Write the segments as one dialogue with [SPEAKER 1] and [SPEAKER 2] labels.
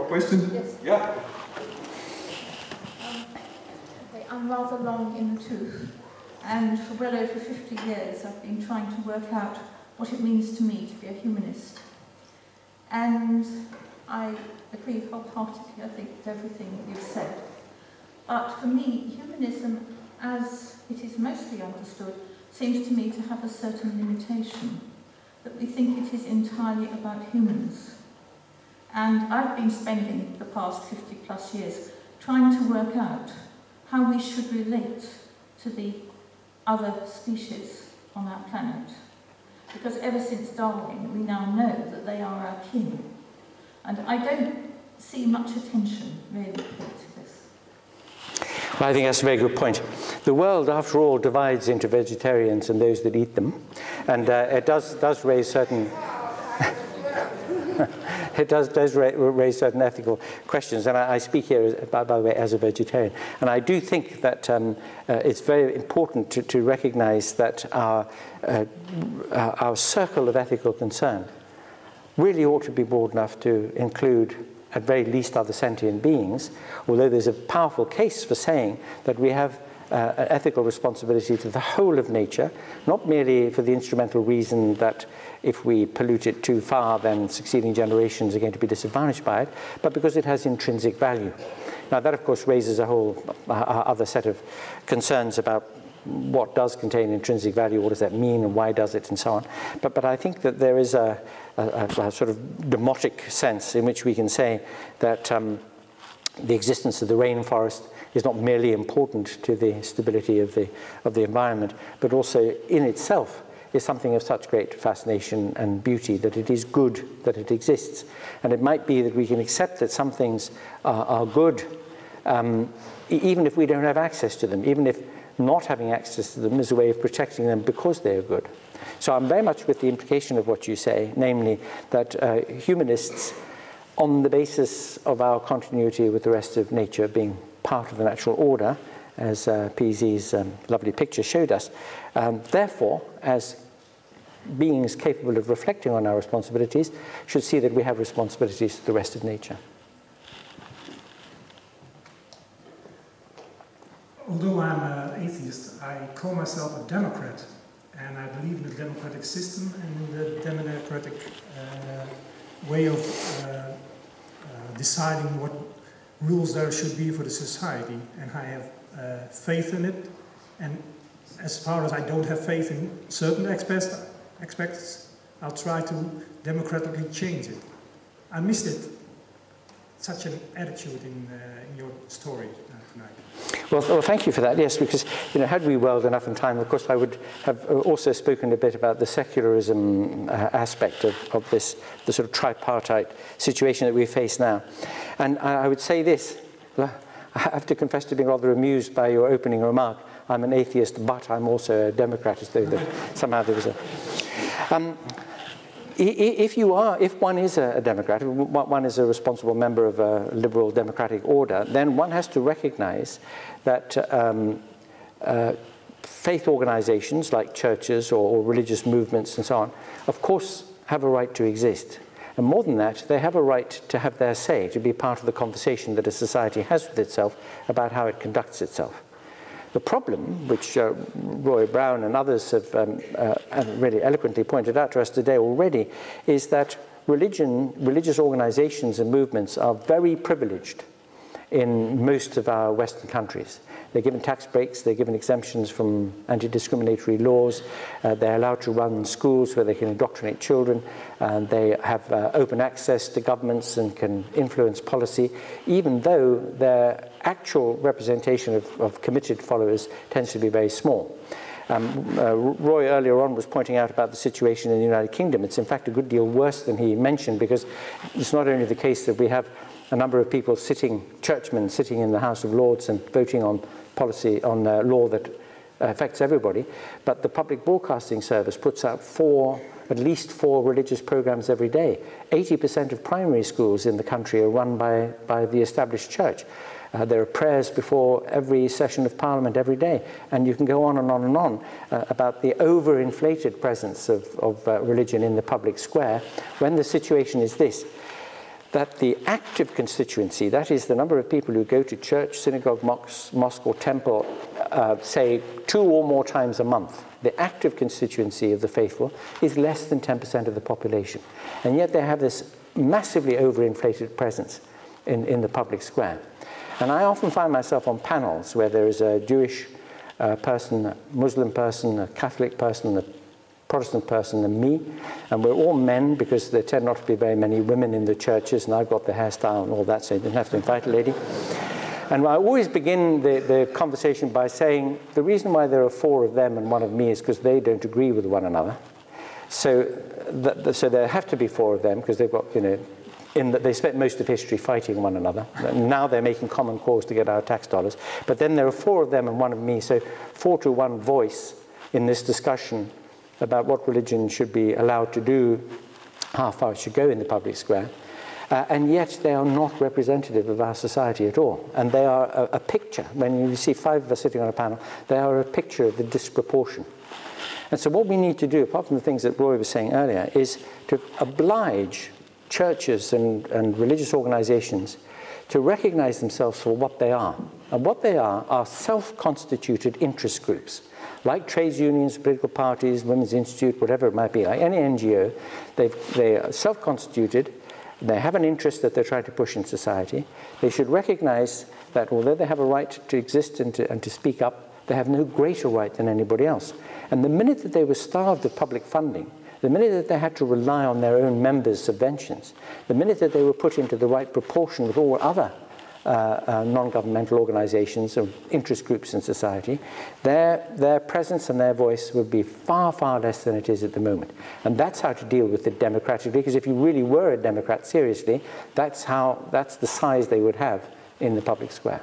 [SPEAKER 1] question?
[SPEAKER 2] Yes.
[SPEAKER 1] Yeah.
[SPEAKER 2] Okay, I'm rather long in the tooth, and for well over 50 years I've been trying to work out what it means to me to be a humanist. And I agree wholeheartedly, I think, with everything that you've said. But for me, humanism, as it is mostly understood, seems to me to have a certain limitation, that we think it is entirely about humans. And I've been spending the past 50 plus years trying to work out how we should relate to the other species on our planet. Because ever since Darwin, we now know that they are our kin. And I don't see much attention, really, to this.
[SPEAKER 3] Well, I think that's a very good point. The world, after all, divides into vegetarians and those that eat them. And it does raise certain... It does raise certain ethical questions, and I speak here, by the way, as a vegetarian. And I do think that it's very important to recognize that our circle of ethical concern really ought to be broad enough to include, at very least, other sentient beings, although there's a powerful case for saying that we have an ethical responsibility to the whole of nature, not merely for the instrumental reason that if we pollute it too far, then succeeding generations are going to be disadvantaged by it, but because it has intrinsic value. Now, that, of course, raises a whole other set of concerns about what does contain intrinsic value, what does that mean, and why does it, and so on. But I think that there is a sort of demotic sense in which we can say that the existence of the rainforest is not merely important to the stability of the environment, but also in itself is something of such great fascination and beauty that it is good that it exists. And it might be that we can accept that some things are good, even if we don't have access to them, even if not having access to them is a way of protecting them because they are good. So I'm very much with the implication of what you say, namely that humanists, on the basis of our continuity with the rest of nature being part of the natural order, as PZ's lovely picture showed us, therefore, as beings capable of reflecting on our responsibilities, should see that we have responsibilities to the rest of nature.
[SPEAKER 4] Although I'm an atheist, I call myself a Democrat, and I believe in the democratic system and in the democratic way of deciding what rules there should be for the society, and I have faith in it. And as far as I don't have faith in certain aspects, I'll try to democratically change it. I missed it. Such an attitude in your story tonight.
[SPEAKER 3] Well, thank you for that. Yes, because had we welled enough in time, of course, I would have also spoken a bit about the secularism aspect of this, the sort of tripartite situation that we face now. And I would say this: I have to confess to being rather amused by your opening remark. I'm an atheist, but I'm also a Democrat, as though somehow there was a. If one is a Democrat, one is a responsible member of a liberal democratic order, then one has to recognize that faith organizations like churches or religious movements and so on, of course, have a right to exist. And more than that, they have a right to have their say, to be part of the conversation that a society has with itself about how it conducts itself. The problem, which Roy Brown and others have really eloquently pointed out to us today already, is that religious organizations and movements are very privileged in most of our Western countries. They're given tax breaks, they're given exemptions from anti-discriminatory laws, they're allowed to run schools where they can indoctrinate children, and they have open access to governments and can influence policy, even though their actual representation of committed followers tends to be very small. Roy earlier on was pointing out about the situation in the United Kingdom. It's in fact a good deal worse than he mentioned, because it's not only the case that we have a number of people churchmen sitting in the House of Lords and voting on policy, on law that affects everybody, but the public broadcasting service puts out at least four religious programs every day. 80% of primary schools in the country are run by the established church. There are prayers before every session of Parliament every day, and you can go on and on and on about the overinflated presence of religion in the public square, when the situation is this. that the active constituency, that is the number of people who go to church, synagogue, mosque or temple, say 2 or more times a month, the active constituency of the faithful is less than 10% of the population. And yet they have this massively overinflated presence in the public square. And I often find myself on panels where there is a Jewish person, a Muslim person, a Catholic person, a Protestant person and me, and we're all men because there tend not to be very many women in the churches, and I've got the hairstyle and all that, so you didn't have to invite a lady. And I always begin the conversation by saying the reason why there are 4 of them and 1 of me is because they don't agree with one another. So there have to be 4 of them because they've got, they spent most of history fighting one another. Now they're making common cause to get our tax dollars. But then there are 4 of them and 1 of me, so 4 to 1 voice in this discussion about what religion should be allowed to do, how far it should go in the public square. And yet they are not representative of our society at all. And they are a picture. When you see 5 of us sitting on a panel, they are a picture of the disproportion. And so what we need to do, apart from the things that Roy was saying earlier, is to oblige churches and religious organizations to recognize themselves for what they are. And what they are self-constituted interest groups. Like trades unions, political parties, Women's Institute, whatever it might be, like any NGO, they are self-constituted, they have an interest that they're trying to push in society. They should recognize that although they have a right to exist and to speak up, they have no greater right than anybody else. And the minute that they were starved of public funding, the minute that they had to rely on their own members' subventions, the minute that they were put into the right proportion with all other non-governmental organizations or interest groups in society, their presence and their voice would be far, far less than it is at the moment. And that's how to deal with it democratically, because if you really were a democrat seriously, that's the size they would have in the public square.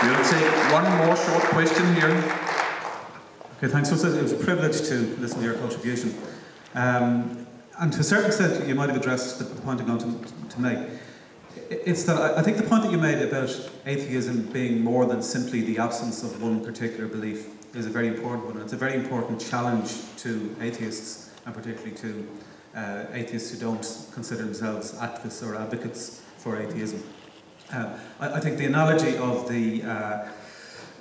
[SPEAKER 1] We'll take one more short question here. Okay, thanks. So it was a privilege to listen to your contribution. And to a certain extent, you might have addressed the point I'm going to make. It's that I think the point that you made about atheism being more than simply the absence of one particular belief is a very important one. It's a very important challenge to atheists, and particularly to atheists who don't consider themselves activists or advocates for atheism. I think the analogy of the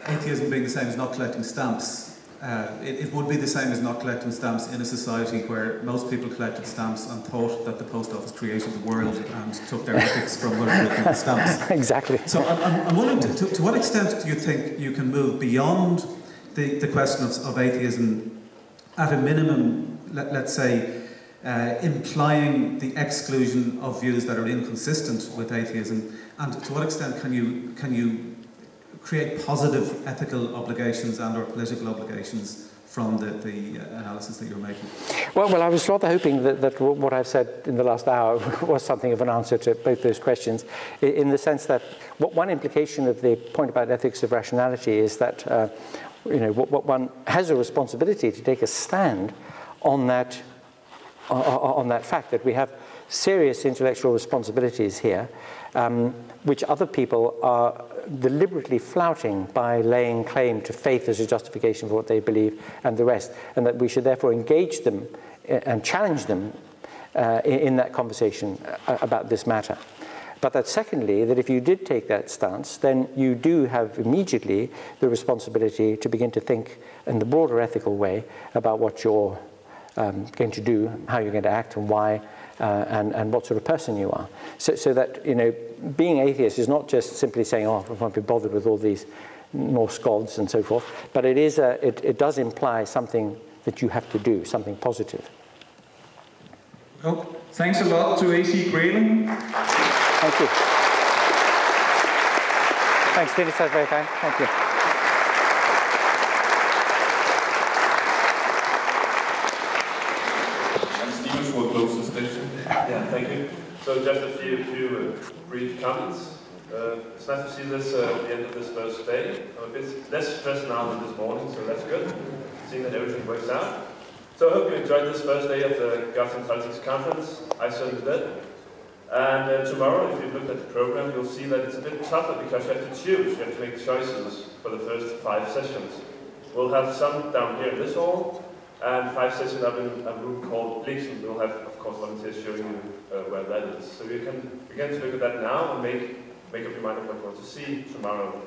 [SPEAKER 1] atheism being the same as not collecting stamps, it would be the same as not collecting stamps in a society where most people collected stamps and thought that the post office created the world and took their ethics from where they collected stamps.
[SPEAKER 3] Exactly.
[SPEAKER 1] So I'm wondering, to what extent do you think you can move beyond the question of atheism at a minimum, let's say, implying the exclusion of views that are inconsistent with atheism, and to what extent can you create positive ethical obligations and or political obligations from the analysis that you're making?
[SPEAKER 3] Well, I was rather hoping that what I've said in the last hour was something of an answer to both those questions, in the sense that one implication of the point about ethics of rationality is that what one has a responsibility to take a stand on that fact that we have serious intellectual responsibilities here, which other people are deliberately flouting by laying claim to faith as a justification for what they believe and the rest, and that we should therefore engage them and challenge them in that conversation about this matter. But that secondly, that if you did take that stance, then you do have immediately the responsibility to begin to think in the broader ethical way about what you're going to do, how you're going to act, and why, and what sort of person you are. So that, being atheist is not just simply saying, oh, I won't be bothered with all these Norse gods and so forth, but it is it does imply something that you have to do, something positive.
[SPEAKER 5] Well, thanks a lot to AC Grayling.
[SPEAKER 3] Thank you. Thanks, Dennis. That's very kind. Thank you.
[SPEAKER 6] Will close the session. Yeah, thank you. So just a few brief comments. It's nice to see this at the end of this first day. I'm a bit less stressed now than this morning, so that's good. Seeing that everything works out. So I hope you enjoyed this first day of the Gods&Politics conference. I certainly did. And tomorrow, if you look at the program, you'll see that it's a bit tougher because you have to choose. You have to make choices for the first 5 sessions. We'll have some down here in this hall, and 5 sessions up in a room called Legitimacy. We'll have, of course, volunteers showing you where that is. So you can begin to look at that now and make up your mind of what you want to see tomorrow.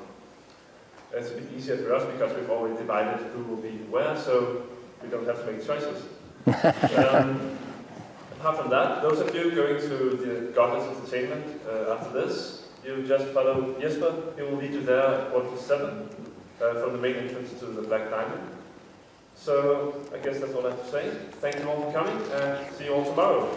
[SPEAKER 6] It's a bit easier for us because we've already divided who will be where, so we don't have to make choices. Apart from that, those of you going to the Gods&Entertainment after this, you just follow Jesper. He will lead you there at 1:07 from the main entrance to the Black Diamond. So I guess that's all I have to say. Thank you all for coming, and see you all tomorrow.